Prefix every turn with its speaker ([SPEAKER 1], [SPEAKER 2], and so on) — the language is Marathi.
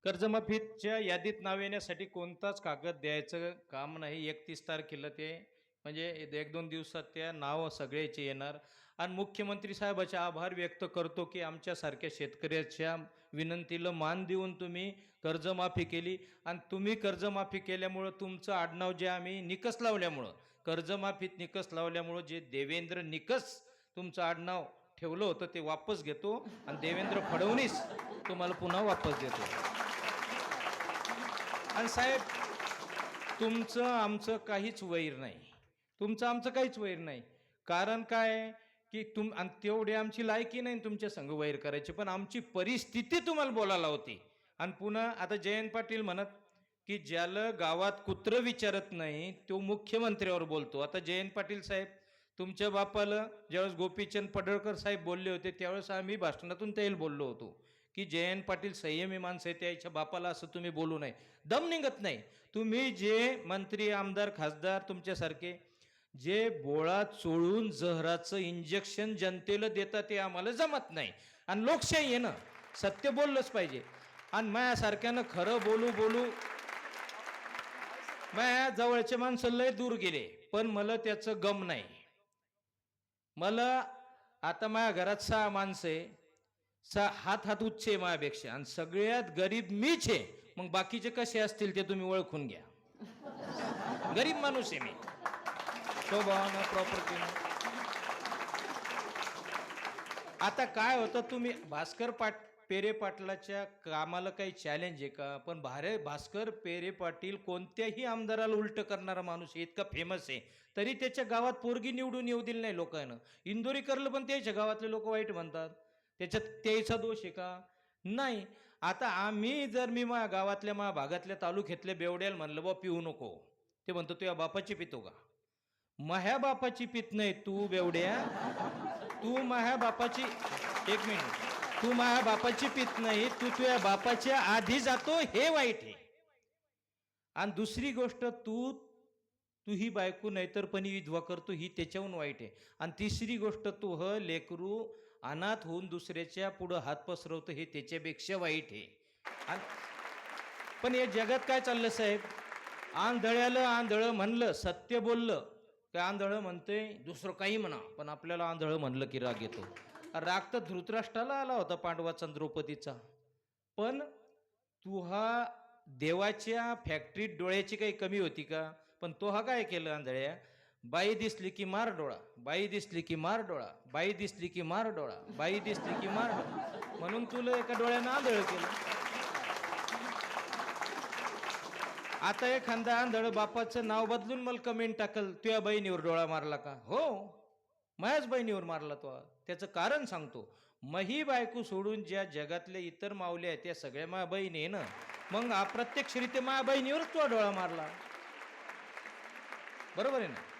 [SPEAKER 1] कर्जमाफीच्या यादीत नाव येण्यासाठी कोणताच कागद द्यायचं काम नाही. 31 तारखेला ते म्हणजे 1-2 दिवसात त्या नाव सगळ्याचे येणार आणि मुख्यमंत्री साहेबाचे आभार व्यक्त करतो, की आमच्यासारख्या शेतकऱ्याच्या विनंतीला मान देऊन तुम्ही कर्जमाफी केली आणि तुम्ही कर्जमाफी केल्यामुळं तुमचं आडनाव जे आम्ही निकस लावल्यामुळं, कर्जमाफीत निकस लावल्यामुळं जे देवेंद्र निकस तुमचं आडनाव ठेवलं होतं ते वापस घेतो आणि देवेंद्र फडणवीस तुम्हाला पुन्हा वापस देतो. आणि साहेब तुमचं आमचं काहीच वैर नाही, तुमचं आमचं काहीच वैर नाही. कारण काय की आणि तेवढी आमची लायकी नाही तुमच्या संग वैर करायची, पण आमची परिस्थिती तुम्हाला बोलायला होती. आणि पुन्हा आता जयंत पाटील म्हणत की ज्याला गावात कुत्र विचारत नाही तो मुख्यमंत्र्यावर बोलतो. आता जयंत पाटील साहेब तुमच्या बापाला ज्यावेळेस गोपीचंद पडळकर साहेब बोलले होते त्यावेळेस आम्ही भाषणातून त्याला बोललो होतो की जयंत पाटील संयमी माणसं आहे, त्याच्या बापाला असं तुम्ही बोलू नये, दम निघत नाही. तुम्ही जे मंत्री आमदार खासदार तुमच्यासारखे जे बोळा चोळून जहराचं इंजेक्शन जनतेला देतात ते आम्हाला जमत नाही. आणि लोकशाही आहे ना, सत्य बोललंच पाहिजे. आणि माझ्यासारख्यानं खरं बोलू बोलू माझ्या जवळचे माणसं लय दूर गेले, पण मला त्याचं गम नाही. मला आता माझ्या घरात 6 माणसं आहे, हात हात उच्च आहे माझ्यापेक्षा आणि सगळ्यात गरीब मीच आहे. मग बाकीचे कसे असतील ते तुम्ही ओळखून घ्या. गरीब माणूस आहे मी, स्वभावानं प्रॉपर्टीनं. आता काय होतं, तुम्ही भास्कर पेरे पाटलाच्या कामाला काही चॅलेंज आहे का? पण भास्कर पेरे पाटील कोणत्याही आमदाराला उलट करणारा माणूस आहे, इतका फेमस आहे, तरी त्याच्या गावात पोरगी निवडून येऊ दिली नाही लोकांना. इंदोरीकरला पण त्याच्या गावातले लोक वाईट म्हणतात, त्याच्यात त्याचा दोष आहे का? नाही. आता मी माझ्या गावातल्या माझ्या भागातल्या तालुक्यातल्या बेवड्याला म्हणलं बा पिऊ नको, ते म्हणतो तुझ्या बापाची पितो का? माझ्या बापाची पित नाही तू बेवड्या, तू माझ्या बापाची, एक मिनिट, तू माझ्या बापाची पित नाही, तू तुझ्या बापाच्या आधी जातो हे वाईट आहे. आणि दुसरी गोष्ट तू ही बायको नाहीतरपणी विधवा करतो ही त्याच्याहून वाईट आहे. आणि तिसरी गोष्ट तू लेकरू अनाथ होऊन दुसऱ्याच्या पुढं हात पसरवतो हे त्याच्यापेक्षा वाईट आहे. पण या जगात काय चाललं साहेब, आंधळ्याला आंधळं म्हणलं, सत्य बोललं काय आंधळं म्हणतंय, दुसरं काही म्हणा, पण आपल्याला आंधळं म्हणलं की राग येतो. राग तर धृतराष्ट्राला आला होता पांडवाचा द्रौपदीचा. पण तू हा देवाच्या फॅक्टरीत डोळ्याची काही कमी होती का? पण तो हा काय केलं आंधळ्या, बाई दिसली की मार डोळा, बाई दिसली की मार डोळा, बाई दिसली की मार डोळा, बाई दिसली की मार डोळा, म्हणून तुला एका डोळ्यानं आंधळ केलं. आता एखादा आंधळ बापाचं नाव बदलून मला कमेंट टाकल तुझ्या बहिणीवर डोळा मारला का? हो, माझ्याच बहिणीवर मारला तो. त्याचं कारण सांगतो, मही बायको सोडून ज्या जगातले इतर माऊल्या आहेत त्या सगळ्या माझ्या बहिणी आहे ना, मग अप्रत्यक्षरित्या माझ्या बहिणीवरच तो डोळा मारला, बरोबर आहे ना?